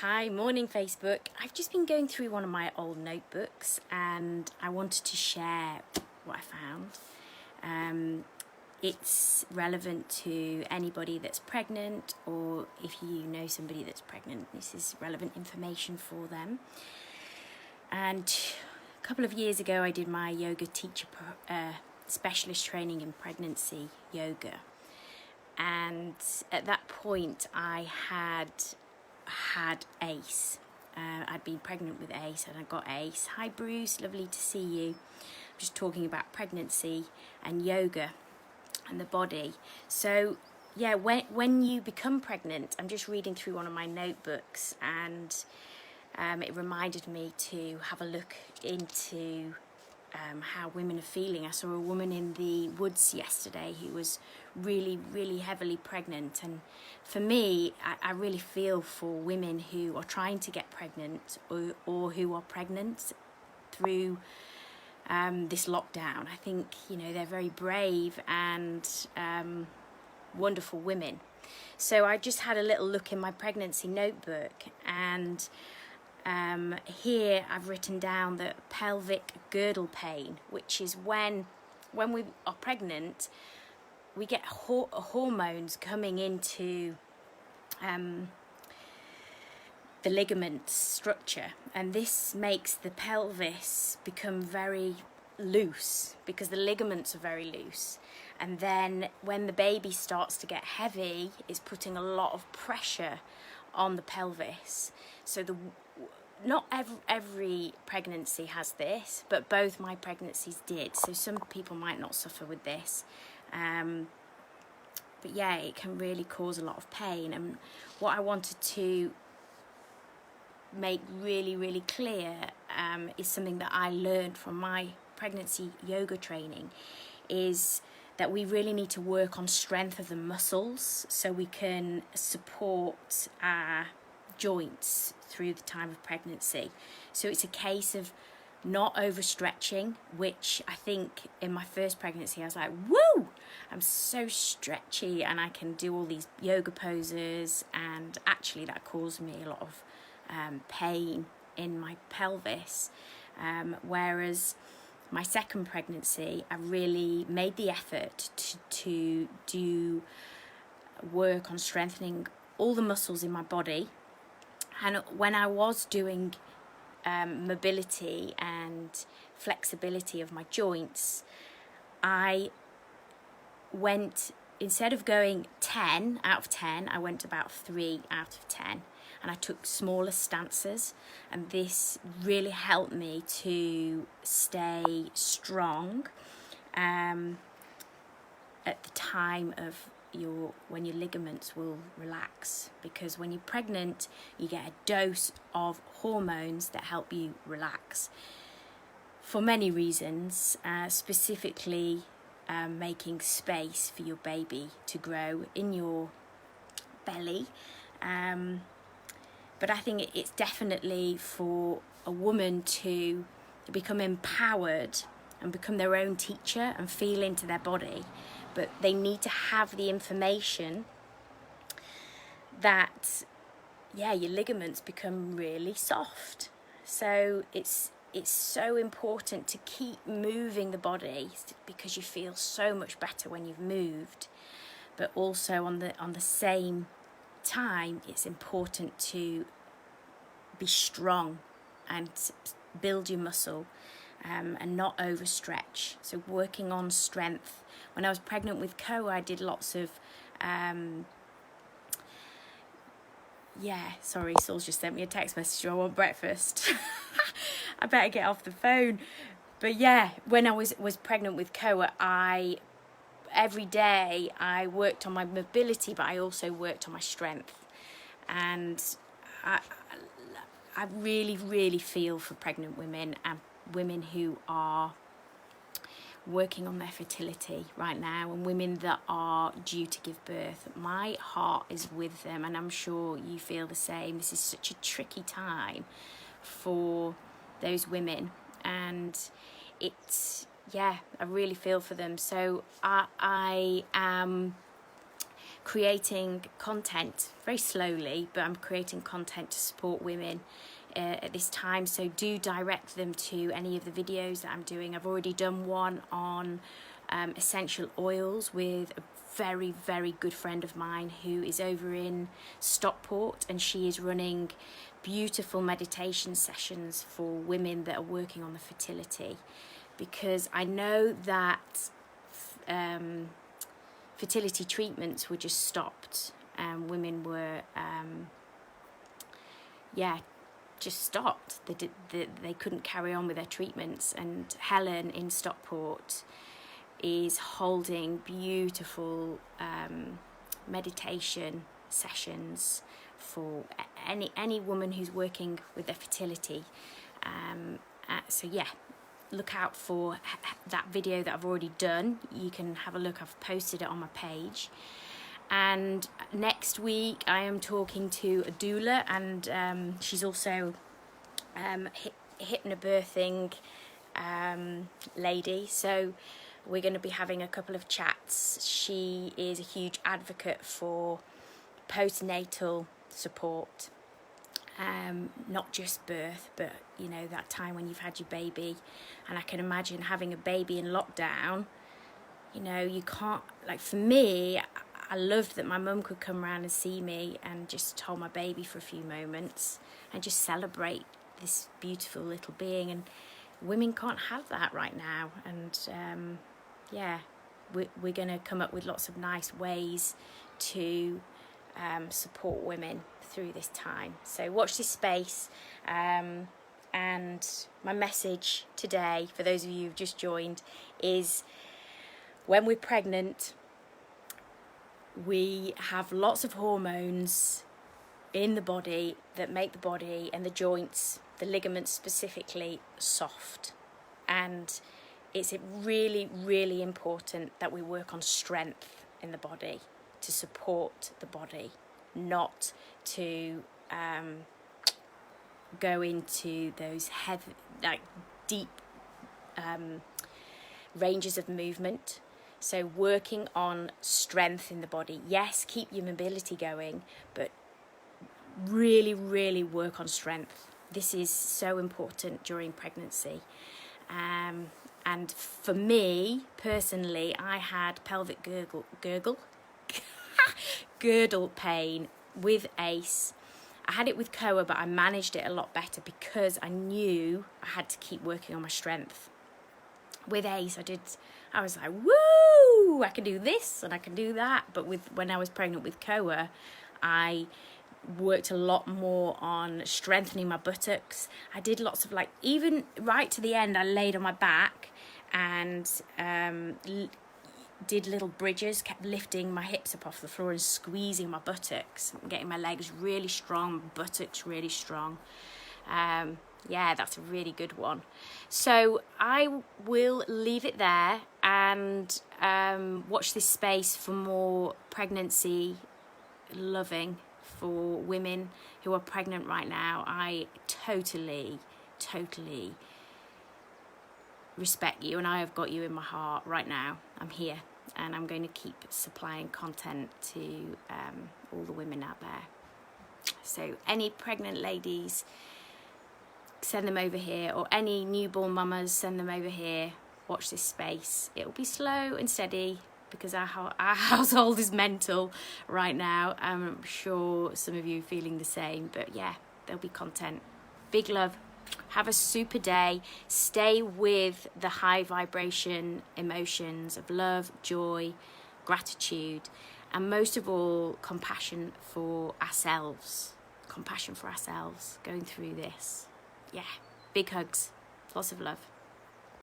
Hi, morning Facebook. I've just been going through one of my old notebooks and I wanted to share what I found. It's relevant to anybody that's pregnant, or if you know somebody that's pregnant, this is relevant information for them. And a couple of years ago I did my yoga teacher specialist training in pregnancy yoga, and at that point I had ACE. I'd been pregnant with ACE and I got ACE. Hi Bruce, lovely to see you. I'm just talking about pregnancy and yoga and the body. So yeah, when you become pregnant, I'm just reading through one of my notebooks, and it reminded me to have a look into how women are feeling. I saw a woman in the woods yesterday who was really heavily pregnant, and for me, I really feel for women who are trying to get pregnant or who are pregnant through this lockdown. I think, you know, they're very brave and wonderful women. So I just had a little look in my pregnancy notebook, and here I've written down the pelvic girdle pain, which is when we are pregnant, we get hormones coming into the ligament structure, and this makes the pelvis become very loose because the ligaments are very loose. And then when the baby starts to get heavy, it's putting a lot of pressure on the pelvis. So not every pregnancy has this, but both my pregnancies did. So some people might not suffer with this. But yeah, it can really cause a lot of pain. And what I wanted to make really clear is something that I learned from my pregnancy yoga training, is that we really need to work on strength of the muscles so we can support our joints through the time of pregnancy. So it's a case of not overstretching, which I think in my first pregnancy I was like, woo, I'm so stretchy and I can do all these yoga poses, and actually that caused me a lot of pain in my pelvis, whereas my second pregnancy I really made the effort to do work on strengthening all the muscles in my body. And when I was doing mobility and flexibility of my joints, I went, instead of going 10 out of 10, I went about 3 out of 10, and I took smaller stances, and this really helped me to stay strong at the time of when your ligaments will relax, because when you're pregnant you get a dose of hormones that help you relax for many reasons, specifically making space for your baby to grow in your belly, but I think it's definitely for a woman to become empowered and become their own teacher and feel into their body. But they need to have the information that, yeah, your ligaments become really soft. So it's so important to keep moving the body, because you feel so much better when you've moved. But also on the same time, it's important to be strong and build your muscle, and not overstretch. So working on strength. When I was pregnant with Co, I did lots of Saul's just sent me a text message, I want breakfast. I better get off the phone. But yeah, when I was pregnant with Co, every day I worked on my mobility, but I also worked on my strength. And I really feel for pregnant women and women who are working on their fertility right now, and women that are due to give birth. My heart is with them, and I'm sure you feel the same. This is such a tricky time for those women, and I really feel for them. So I am creating content very slowly, but I'm creating content to support women at this time. So do direct them to any of the videos that I'm doing. I've already done one on essential oils with a very, very good friend of mine who is over in Stockport, and she is running beautiful meditation sessions for women that are working on the fertility, because I know that fertility treatments were just stopped, and women were just stopped. They couldn't carry on with their treatments. And Helen in Stockport is holding beautiful meditation sessions for any woman who's working with their fertility. So yeah, look out for that video that I've already done. You can have a look. I've posted it on my page. And next week I am talking to a doula, and she's also hypnobirthing lady. So we're going to be having a couple of chats. She is a huge advocate for postnatal support, not just birth, but you know, that time when you've had your baby. And I can imagine having a baby in lockdown. You know, you can't, like, for me, I loved that my mum could come around and see me and just hold my baby for a few moments and just celebrate this beautiful little being. And women can't have that right now. And yeah, we're going to come up with lots of nice ways to support women through this time. So watch this space. And my message today, for those of you who've just joined, is when we're pregnant, we have lots of hormones in the body that make the body and the joints, the ligaments specifically, soft. And it's really, really important that we work on strength in the body to support the body, not to go into those heavy, like deep ranges of movement. So working on strength in the body. Yes, keep your mobility going, but really, really work on strength. This is so important during pregnancy. And for me, personally, I had pelvic girdle pain with ACE. I had it with COA, but I managed it a lot better because I knew I had to keep working on my strength. With ACE, I was like, woo, I can do this and I can do that. But when I was pregnant with COA, I worked a lot more on strengthening my buttocks. I did lots of, like, even right to the end, I laid on my back and did little bridges, kept lifting my hips up off the floor and squeezing my buttocks, getting my legs really strong, buttocks really strong. Yeah, that's a really good one. So I will leave it there and watch this space for more pregnancy loving for women who are pregnant right now. I totally respect you, and I have got you in my heart right now. I'm here, and I'm going to keep supplying content to all the women out there. So any pregnant ladies, send them over here, or any newborn mamas, send them over here. Watch this space. It'll be slow and steady because our household is mental right now. I'm sure some of you are feeling the same, but yeah, there'll be content. Big love. Have a super day. Stay with the high vibration emotions of love, joy, gratitude, and most of all, compassion for ourselves. Compassion for ourselves going through this. Yeah, big hugs. Lots of love.